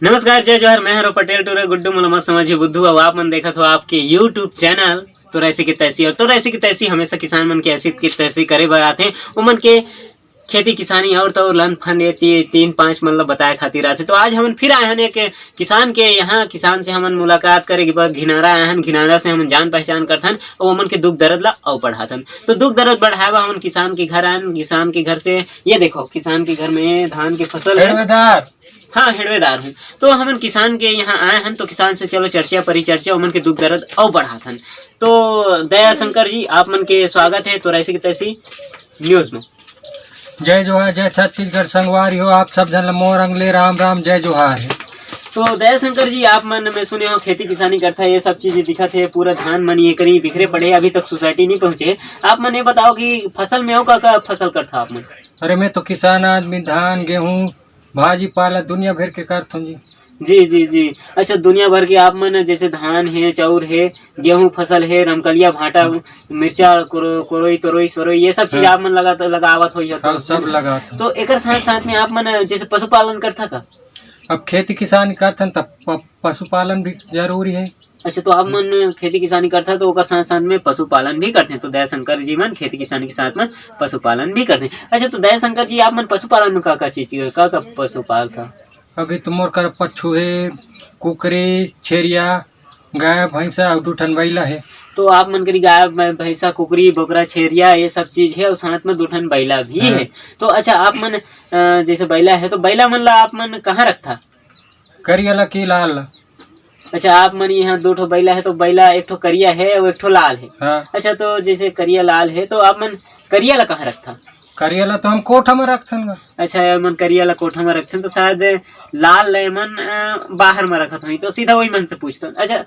नमस्कार, जय जोहर। मैं हरो पटेल टूरे गुड्डू मुलमा समझी बुद्धू। अब आप मन देखा तो आपके यूट्यूब चैनल तो ऐसी की तैसी। और तो ऐसी की तैसी हमेशा किसान मन के ऐसी की तैसी करे बर आते हैं। उमन के खेती किसानी और तो लन फन ये 3-5 मतलब बताए खातिर आते। तो आज हम फिर आए हैं एक किसान के यहाँ। किसान से हम मुलाकात करे के घिनारा आए हैं। घिनारा से हम जान पहचान करथन और उमन के दुख दर्द ला और बढ़ाथन। तो दुख दर्द बढ़ावा हम किसान के घर आए। किसान के घर से ये देखो, किसान के घर में धान की फसल है। हाँ, हिड़वेदार हूँ। तो हमन किसान के यहाँ आए हैं। तो किसान से चलो चर्चा परिचर्चा उमन के दुख दर्द और बढ़ाथन। तो दया शंकर जी, आप मन के स्वागत है तो ऐसी की तैसी न्यूज में। जय जोहार, जय छत्तीसगढ़ संगवारी हो। आप सब जन मोर अंगले राम राम जय जोहार है। तो दया शंकर जी, आप मन में सुने हो खेती किसानी करता है, ये सब चीजें दिखत है। पूरा धान मन ये करी बिखरे पड़े, अभी तक सोसाइटी नहीं पहुंचे। आप मन ये बताओ कि फसल में हो का फसल करता आप मन? अरे मैं तो किसान आदमी, धान गेहूँ भाजी पाला दुनिया भर के करता हूँ जी। जी जी जी। अच्छा, दुनिया भर के आप मन जैसे धान है, चाउर है, गेहूं फसल है, रमकलिया भाटा, मिर्चा, कोरोई तोरोई सरोई, ये सब चीज आप मन लगावत हो? हाँ, सब लगाता। तो एक साथ साथ में आप मन जैसे पशुपालन करता का? अब खेती किसानी करथन तब पशुपालन भी जरूरी है। अच्छा, तो आप मन खेती किसानी करता तो ओकर साथ साथ में पशुपालन भी करते हैं। तो दया शंकर जी मन खेती किसानी के साथ में पशुपालन भी करते हैं। अच्छा, तो दया शंकर जी, आप मन पशुपालन में का चीज का पशुपाल था? अभी तो मोर कर पच्छू है, कुकरी, छेरिया, गाय भैंसा और 2 ठन बैला है। तो आप मन करी गाय भैंसा कुकरी बोकरा छेरिया ये सब चीज है और साथ में 2 ठन बैला भी है। तो अच्छा, आप मन जैसे बैला है तो बैला मन ला आप मन कहाँ रखता? करियाला की लाल। अच्छा, आप मन यहाँ 2 ठो बैला है तो बैला एक ठो करिया है और एक ठो लाल है। हाँ। अच्छा, तो जैसे करिया लाल है तो आप मन करिया ला कहाँ रखता? करियाला तो हम कोठा में रखथन। अच्छा, मन करिया ला कोठा में रखते तो शायद लाल मन बाहर में रखत हुई। तो सीधा वही मन से पूछता। अच्छा,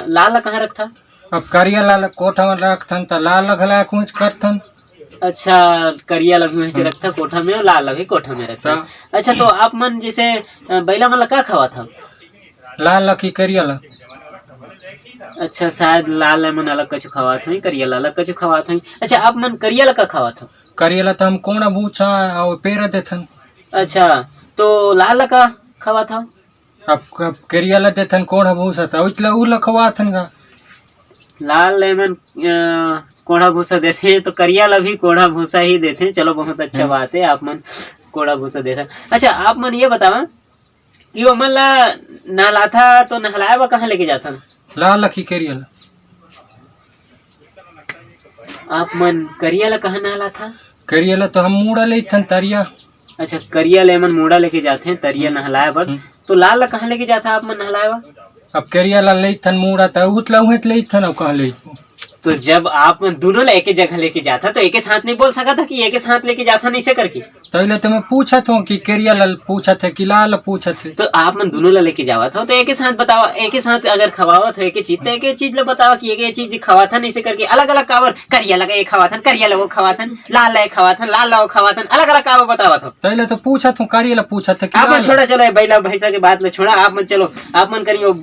लाल ला कहाँ रखता? अब करियाला कोठा में रखथन तो लाल घला कुछ करथन। अच्छा, करिया ला भी वहीं से रखता कोठा में और लाल ला भी कोठा में रखता। अच्छा, तो आप मन जैसे बैला मन ला क्या खावा था? लाल की करियाला। अच्छा, शायद लाल मन अलग कछु खावात हुई, करिया अलग कछु खावात हुई। अच्छा, आप मन करिया ला का खावात हो? करियाला तो हम कोना बूछा और पेड़ देथन। अच्छा, तो लाल का खावा था? अब करियाला देथन कोना भूसा था उतला उ लखवाथन गा। लाल लेमन कोढ़ा भूसा देते तो करियाला भी कोढ़ा भूसा ही देते। चलो, बहुत अच्छा बात है, आप मन कोढ़ा भूसा देते। अच्छा, आप मन ये बतावा कि वो मन ला नहला था तो नहलाया वो कहाँ लेके जाता? लाल की करियाला। आप मन करियाला कहाँ नहला था? करियाला तो हम मूड़ा लेथन तरिया। अच्छा, करिया लेमन मूड़ा लेके जाते हैं तरिया नहलाया पर। तो लाल कहाँ लेके जाता आप मन नहलाया? अब करियाला लेथन मूड़ा था उतला हुए लेथन और कहाँ ले। तो जब आप दोनों एक जगह लेके जाता तो एक साथ नहीं बोल सका था कि एक साथ लेके जाता नहीं से करके? तो तो मैं पूछा था कि करियाला पूछा था कि लाल पूछा थे। तो आप मन दोनों ला लेके जावा था तो एक साथ बतावा, एक साथ अगर खवावा था एक चीज तो एक चीज ला बतावा कि एक चीज खवा था नहीं से करके अलग अलग कावर करिया लगा ये खवा था, करिया लगा खवा था, लाल ला खवा था, लाल ला खवा था, अलग अलग कावर बतावा था। तो पूछा था करियाला पूछा था कि आप मन छोड़ा, चलो बैला भैंसा के बात ले छोड़ा। आप मन चलो, आप मन करियो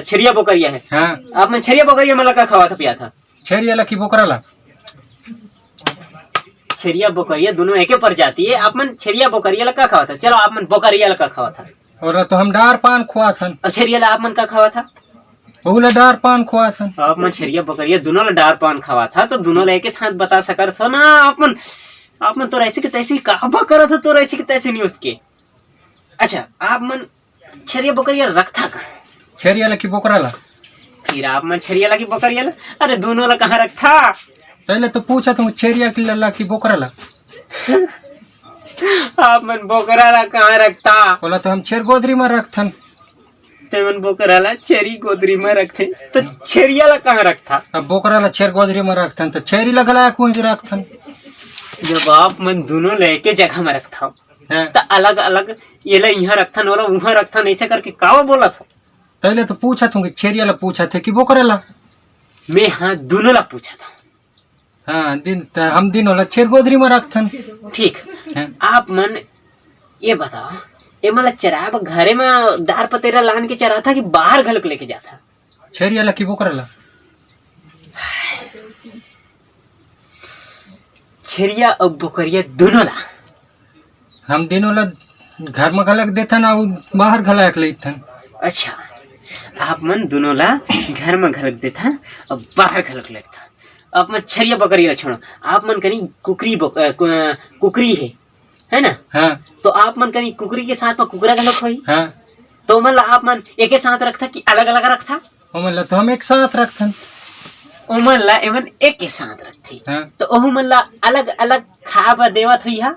छरिया बोकरिया है। हाँ, आप मन छरिया बोकरिया मन का खवा था पिया था? छेरियाला की बोकराला। छरिया बोकरिया दोनों एके प्रजाति है। आप मन छरिया बोकरिया ला का खावा था? चलो, आप मन बोकरिया ला का खावा था? और तो हम डार पान खुआ थन। और छरिया ला आप मन का खावा था? ओला डार पान खुआ थन। आप मन छरिया बोकरिया दोनों ला डार पान खावा था तो दोनों ला एक साथ बता सकर था ना। आप मन तो ऐसे के तैसे कहबा करा था तो ऐसे के तैसे न्यूज के। अच्छा, आप मन छरिया बोकरिया रखता का? छेरियाला की बोकराला। फिर आप मन छरिया ला की बोकरिया ला, अरे दोनों ला कहाँ रखता? पहले तो पूछा था छेरिया की लल्ला की बोकराला। आप मन बोकरा ला कहाँ रखता? बोला तो हम छेर गोदरी में रखथन। ते मन बोकरा ला छेरी गोदरी में रखते तो छेरिया ला कहाँ रखता? अब बोकराला छेर गोदरी में रखथन तो छेरी लगला कुछ रखथन। जब आप मन दोनों लेके जगह में रखता तो अलग अलग ये ला यहाँ रखथन और वहाँ रखथन ऐसा करके कावा बोला था? पहले तो पूछा था कि छेरियाला पूछा थे कि बोकराला। मैं हाँ दोनों ला पूछा था। हाँ, हम दिन वाला छेर गोदरी में रखथन। ठीक, आप मन ये बताओ, ये मतलब चराब घरे में दार पतेरा लान के चरा था कि बाहर घलक लेके जाता? छेरियाला की बोकराला। छेरिया और बोकरिया दोनों ला हम दिनों ला घर में घलक देथन और बाहर घलक लेथन। अच्छा, आप मन दोनों ला घर में घलक देथा और बाहर घलक लेता। आप मन छरिया बकरी ला छोड़ो, आप मन कहीं कुकरी है ना? हाँ तो आप मन कहीं कुकरी के साथ में कुकरा घलक होई। हाँ तो मतलब आप मन एक ही साथ रखता कि अलग अलग रखता? ओमन तो हम एक साथ रखथन। ओमन ला एमन एक के साथ रखती। हाँ तो ओहू मन ला अलग अलग खावा देवत हुई हा?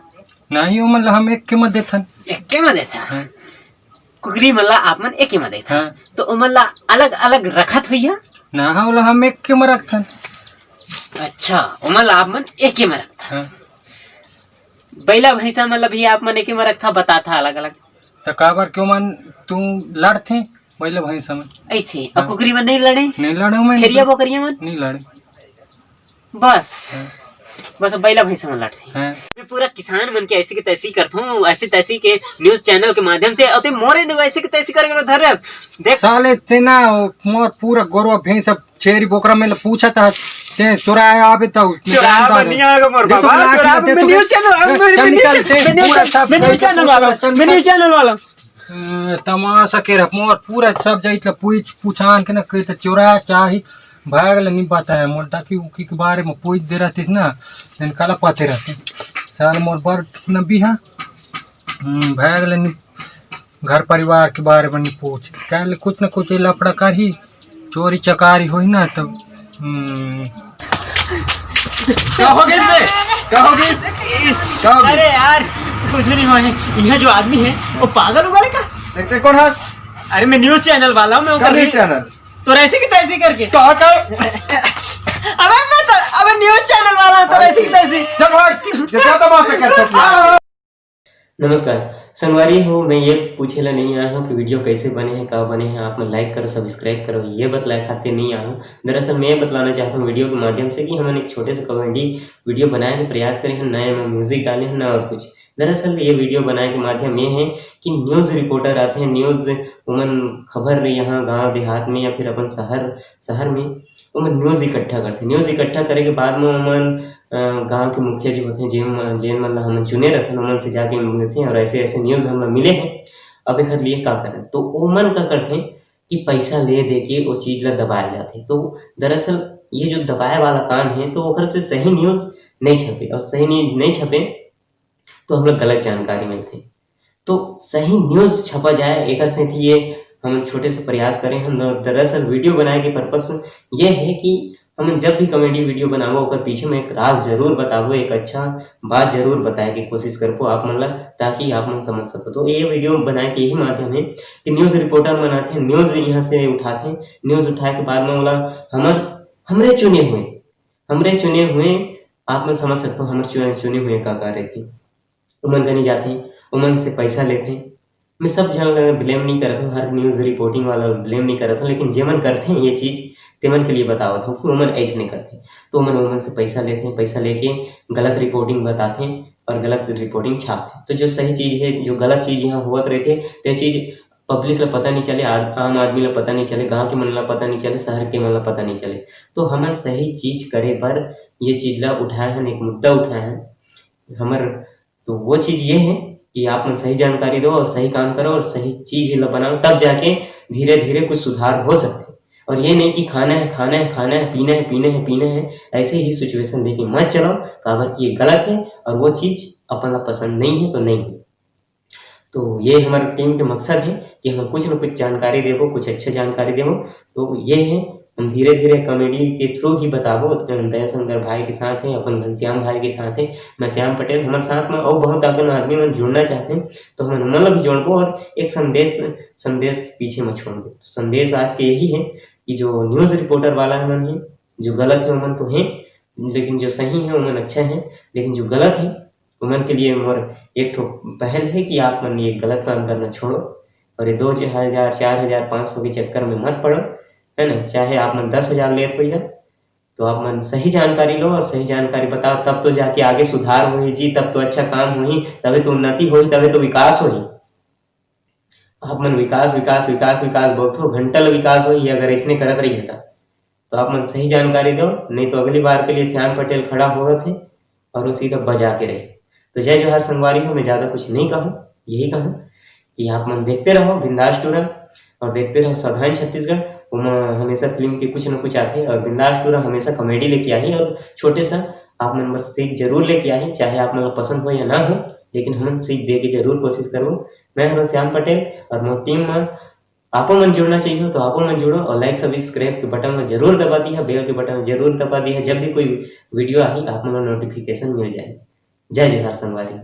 नहीं ओमन ला हम एक के मत देथन। एक के में देसा। हाँ कुकरी मन ला आप मन एक के में देता। हाँ तो ओमन ला अलग अलग रखत हुई हा? ना होला हम एक के में रखथन। अच्छा, ओमन ला आप मन एक के में रखता। हाँ बैला भैंसा मतलब भी आप मन एक के में रखता, बताता अलग अलग तो काबर क्यों मन तू लड़थे पहले भाई समय ऐसे। और कुकरी में नहीं लड़े? नहीं लड़े मैं छरिया बकरिया मन नहीं लड़े। बस हाँ। बस बैला भैंसा मन लड़ते। हाँ मैं पूरा किसान मन के ऐसी की तैसी करता हूँ, ऐसी तैसी के न्यूज चैनल के माध्यम से। और ते मोरे ने ऐसी की तैसी करके धरस देख। साले ते ना मोर पूरा गोरवा भैंस छेरी बोकरा में पूछा था ते चुराया आवे तो चुराया नहीं आएगा मोर बाबा, चुराया मैं न्यूज चैनल वाला तमाशा के रख मोर पूरा सब जाइत पूछान के ना कह चुराया चाही भागल नहीं बताया मोर ताकि उकी के बारे में पूछ दे रहती ना दिन काला पाते रहते साल मोर बर न बिहा भागल नहीं घर परिवार के बारे में नहीं पूछ कल कुछ न कुछ लफड़ा कर ही चोरी चकारी हुई ना तब अरे यार कुछ नहीं हुआ है। यहाँ जो आदमी है वो पागल हुआ है का? देखते कौन है? अरे मैं न्यूज चैनल वाला हूँ, मैं ऊपर चैनल तो ऐसे की तैसी करके अबे मैं तो अबे न्यूज चैनल वाला तो ऐसे की तैसी। चल भाग जैसा तमाशा कर सकता। नमस्कार संगवारी हो, मैं ये पूछे ला नहीं आया हूँ कि वीडियो कैसे बने हैं, कब बने हैं। आप में लाइक करो, सब्सक्राइब करो, ये बतलाए खाते नहीं आया हूँ। दरअसल मैं ये बतलाना चाहता हूँ वीडियो के माध्यम से कि हमने एक छोटे से कॉमेडी वीडियो बनाने का प्रयास करें हैं, नए में म्यूजिक डाले हैं, ना और कुछ। दरअसल ये वीडियो बनाने के माध्यम ये है कि न्यूज़ रिपोर्टर आते हैं, न्यूज़ उमन खबर यहाँ गाँव देहात में या फिर अपन शहर में उमन न्यूज़ इकट्ठा करते हैं। न्यूज़ इकट्ठा करे के बाद में उमन गांव के मुखिया जो होते हैं जेन मतलब हम चुने रहते हैं उमन से जाके मिलते हैं और ऐसे ऐसे न्यूज़ हमें मिले हैं, अब एक लिए का करें। तो उमन का करते हैं कि पैसा ले दे के वो चीज़ ला दबाए जाते हैं। तो दरअसल ये जो दबाए वाला काम है तो ओकर से सही न्यूज़ नहीं छपे, और सही न्यूज़ नहीं छपे तो हम लोग गलत जानकारी मिलते। तो सही न्यूज़ छपा जाए एक से ये हम छोटे से प्रयास करें। हम दरअसल वीडियो बनाए के पर्पस ये है कि हम जब भी कॉमेडी वीडियो बनावो ओकर पीछे में एक राज जरूर बतावो, एक अच्छा बात जरूर बताए की कोशिश करबो आप मन ला, ताकि आप मन समझ सको। तो ये वीडियो बनाए के यही माध्यम है कि न्यूज़ रिपोर्टर बनाते हैं, न्यूज़ यहाँ से उठाते हैं, न्यूज़ उठाए के बाद में बोला हमरे चुने हुए आप मन समझ सकते हो हमारे चुने हुए का कार्य थी। उमन कहीं जाते हैं, उमन से पैसा लेते हैं। मैं सब जन ब्लेम नहीं करता हूँ, हर न्यूज़ रिपोर्टिंग वाला ब्लेम नहीं करता हूँ, लेकिन जेमन करते हैं ये चीज़ तेमन के लिए बतावत हूँ कि उमन ऐसे नहीं करते। तो उमन से पैसा लेते हैं, पैसा लेके गलत रिपोर्टिंग बताते हैं और गलत रिपोर्टिंग छापते हैं। तो जो सही चीज़ है, जो गलत चीज़ यहाँ होत रहते हैं, तो चीज़ पब्लिक ला पता नहीं चले, आम आदमी ला पता नहीं चले, गाँव के मन ला पता नहीं चले, शहर के मन ला पता नहीं चले। तो हमन सही चीज़ करे पर ये चीज़ ला उठाए हैं, एक मुद्दा उठाए हैं हमर। तो वो चीज़ ये है कि आप मन सही जानकारी दो और सही काम करो और सही चीज़ ला बनाओ, तब जाके धीरे धीरे कुछ सुधार हो सकते हैं। और ये नहीं कि खाना है, पीना है, ऐसे ही सिचुएशन देके मत चलाओ, काबर कि ये गलत है और वो चीज़ अपन ला पसंद नहीं है तो नहीं है। तो ये हमारे टीम के मकसद है कि हम कुछ न कुछ जानकारी देवो, कुछ अच्छे जानकारी देवो। तो ये है हम धीरे धीरे कॉमेडी के थ्रू ही बताबो। दयाशंकर भाई के साथ है, अपन घनश्याम भाई के साथ है, मैं श्याम पटेल हमारे साथ में, और बहुत अगर आदमी में जुड़ना चाहते हैं तो हम मतलब भी जोड़बो और एक संदेश पीछे मत छोड़बो। तो संदेश आज के यही है कि जो न्यूज़ रिपोर्टर वाला है मन है, जो गलत है उमन तो है, लेकिन जो सही है उमन अच्छा है, लेकिन जो गलत है उमन के लिए मोर एक ठो पहल है कि आप मन ये गलत काम करना छोड़ो और ये 2000, 4000, 500 के चक्कर में मत पड़ो, है ना। चाहे आप मन 10,000 लेत होइगा तो आप मन सही जानकारी लो और सही जानकारी बताओ, तब तो जाके आगे सुधार होई जी, तब तो अच्छा काम होई, तबे तो उन्नति होई, तबे तो विकास होई। आप मन विकास बहुत हो घंटल विकास होई अगर इसने करत रही है तो आप मन सही जानकारी दो, नहीं तो अगली बार के लिए श्याम पटेल खड़ा हो रहे थे और वो सीधा बजा के रहे। तो जय जोहार संगवारी हो, मैं ज़्यादा कुछ नहीं कहूँ, यही कहूँ कि आप मन देखते रहो बिंदास टूरा और देखते रहो सावधान छत्तीसगढ़। उमा हमेशा फिल्म के कुछ न कुछ आते और बिंदास टूरा हमेशा कॉमेडी लेके आई और छोटे सा आप मन बस सीख जरूर लेके आई, चाहे आप मन पसंद हो या ना हो, लेकिन हम सीख दे के जरूर कोशिश करूँ। मैं हूँ श्याम पटेल और मोर टीम में आपो मन जुड़ना चाहिए तो आपो मन जुड़ो और लाइक सब्सक्राइब के बटन में जरूर दबा दिया, बेल के बटन जरूर दबा दिया, जब भी कोई वीडियो आई आप मन नोटिफिकेशन मिल जाए। जय जोहार संगवारी।